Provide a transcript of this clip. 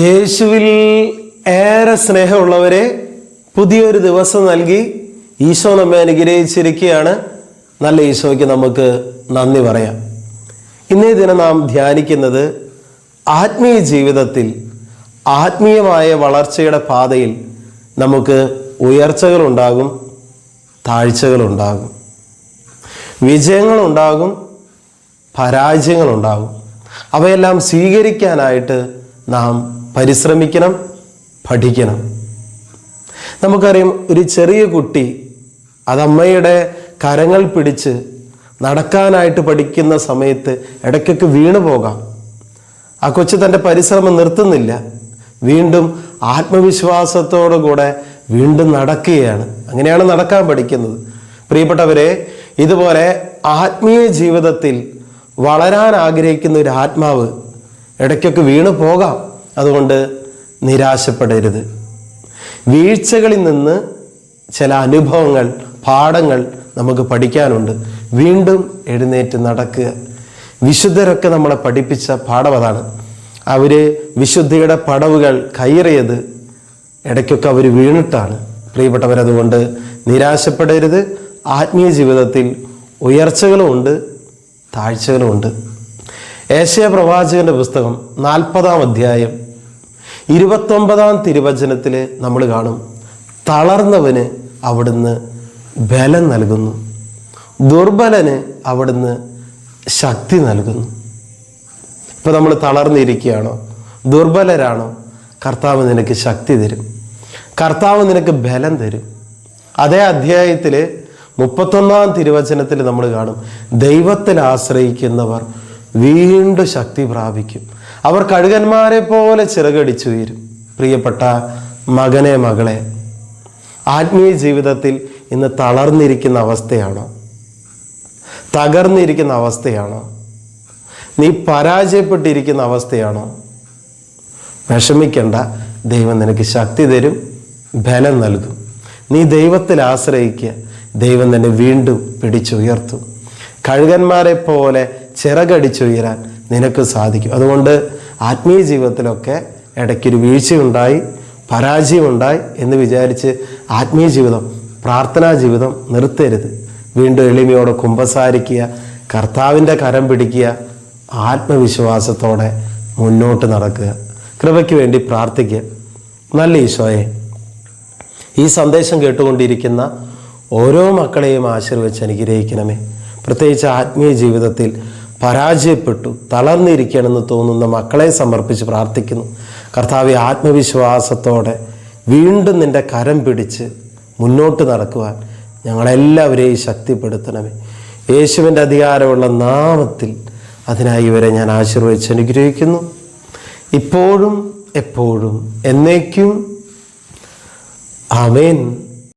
യേശുവിൽ ഏറെ സ്നേഹമുള്ളവരെ, പുതിയൊരു ദിവസം നൽകി ഈശോ നമ്മെ അനുഗ്രഹിച്ചിരിക്കുകയാണ്. നല്ല ഈശോയ്ക്ക് നമുക്ക് നന്ദി പറയാം. ഇന്നേ ദിനം നാം ധ്യാനിക്കുന്നത് ആത്മീയ ജീവിതത്തിൽ ആത്മീയമായ വളർച്ചയുടെ പാതയിൽ നമുക്ക് ഉയർച്ചകളുണ്ടാകും, താഴ്ചകളുണ്ടാകും, വിജയങ്ങളുണ്ടാകും, പരാജയങ്ങളുണ്ടാകും. അവയെല്ലാം സ്വീകരിക്കാനായിട്ട് നാം പരിശ്രമിക്കണം, പഠിക്കണം. നമുക്കറിയാം, ഒരു ചെറിയ കുട്ടി അതമ്മയുടെ കരങ്ങൾ പിടിച്ച് നടക്കാനായിട്ട് പഠിക്കുന്ന സമയത്ത് ഇടയ്ക്കൊക്കെ വീണു പോകാം. ആ കൊച്ചു തൻ്റെ പരിശ്രമം നിർത്തുന്നില്ല, വീണ്ടും ആത്മവിശ്വാസത്തോടു കൂടെ വീണ്ടും നടക്കുകയാണ്. അങ്ങനെയാണ് നടക്കാൻ പഠിക്കുന്നത്. പ്രിയപ്പെട്ടവരെ, ഇതുപോലെ ആത്മീയ ജീവിതത്തിൽ വളരാൻ ആഗ്രഹിക്കുന്ന ഒരു ആത്മാവ് ഇടയ്ക്കൊക്കെ വീണു പോകാം. അതുകൊണ്ട് നിരാശപ്പെടരുത്. വീഴ്ചകളിൽ നിന്ന് ചില അനുഭവങ്ങൾ, പാഠങ്ങൾ നമുക്ക് പഠിക്കാനുണ്ട്. വീണ്ടും എഴുന്നേറ്റ് നടക്കുക. വിശുദ്ധരൊക്കെ നമ്മളെ പഠിപ്പിച്ച പാഠം അതാണ്. അവർ വിശുദ്ധിയുടെ പടവുകൾ കയറിയത് ഇടയ്ക്കൊക്കെ അവർ വീണിട്ടാണ്. പ്രിയപ്പെട്ടവരതുകൊണ്ട് നിരാശപ്പെടരുത്. ആത്മീയ ജീവിതത്തിൽ ഉയർച്ചകളുമുണ്ട്, താഴ്ചകളുമുണ്ട്. ഏശയ്യാ പ്രവാചകന്റെ പുസ്തകം 40-ാം അധ്യായം 29-ാം തിരുവചനത്തിൽ നമ്മൾ കാണും, തളർന്നവന് അവിടുന്ന് ബലം നൽകുന്നു, ദുർബലന് അവിടുന്ന് ശക്തി നൽകുന്നു. ഇപ്പം നമ്മൾ തളർന്നിരിക്കുകയാണോ, ദുർബലരാണോ, കർത്താവ് നിനക്ക് ശക്തി തരും, കർത്താവ് നിനക്ക് ബലം തരും. അതേ അധ്യായത്തിൽ 31-ാം തിരുവചനത്തിൽ നമ്മൾ കാണും, ദൈവത്തിൽ ആശ്രയിക്കുന്നവർ വീണ്ടും ശക്തി പ്രാപിക്കും, അവർ കഴുകന്മാരെ പോലെ ചിറകടിച്ചുയരും. പ്രിയപ്പെട്ട മകനെ, മകളെ, ആത്മീയ ജീവിതത്തിൽ ഇന്ന് തളർന്നിരിക്കുന്ന അവസ്ഥയാണോ, തകർന്നിരിക്കുന്ന അവസ്ഥയാണോ, നീ പരാജയപ്പെട്ടിരിക്കുന്ന അവസ്ഥയാണോ? വിഷമിക്കണ്ട, ദൈവം നിനക്ക് ശക്തി തരും, ബലം നൽകും. നീ ദൈവത്തിൽ ആശ്രയിക്കുക, ദൈവം തന്നെ വീണ്ടും പിടിച്ചുയർത്തും. കഴുകന്മാരെ പോലെ ചിറകടിച്ചുയരാൻ നിനക്ക് സാധിക്കും. അതുകൊണ്ട് ആത്മീയ ജീവിതത്തിലൊക്കെ ഇടയ്ക്കൊരു വീഴ്ചയുണ്ടായി, പരാജയമുണ്ടായി എന്ന് വിചാരിച്ച് ആത്മീയ ജീവിതം, പ്രാർത്ഥനാ ജീവിതം നിർത്തരുത്. വീണ്ടും എളിമയോടെ കുമ്പസാരിക്കുക, കർത്താവിൻ്റെ കരം പിടിക്കുക, ആത്മവിശ്വാസത്തോടെ മുന്നോട്ട് നടക്കുക. കൃപയ്ക്ക് വേണ്ടി പ്രാർത്ഥിക്കുക. നല്ല ഈശോയെ, ഈ സന്ദേശം കേട്ടുകൊണ്ടിരിക്കുന്ന ഓരോ മക്കളെയും ആശീർവദിച്ച് അനുഗ്രഹിക്കണമേ. പ്രത്യേകിച്ച് ആത്മീയ ജീവിതത്തിൽ പരാജയപ്പെട്ടു തളർന്നിരിക്കണമെന്ന് തോന്നുന്ന മക്കളെ സമർപ്പിച്ച് പ്രാർത്ഥിക്കുന്നു. കർത്താവെ, ആത്മവിശ്വാസത്തോടെ വീണ്ടും നിൻ്റെ കരം പിടിച്ച് മുന്നോട്ട് നടക്കുവാൻ ഞങ്ങളെല്ലാവരെയും ശക്തിപ്പെടുത്തണമേ. യേശുവിൻ്റെ അധികാരമുള്ള നാമത്തിൽ അതിനായി ഇവരെ ഞാൻ ആശീർവദിച്ച് അനുഗ്രഹിക്കുന്നു, ഇപ്പോഴും എപ്പോഴും എന്നേക്കും. ആമേൻ.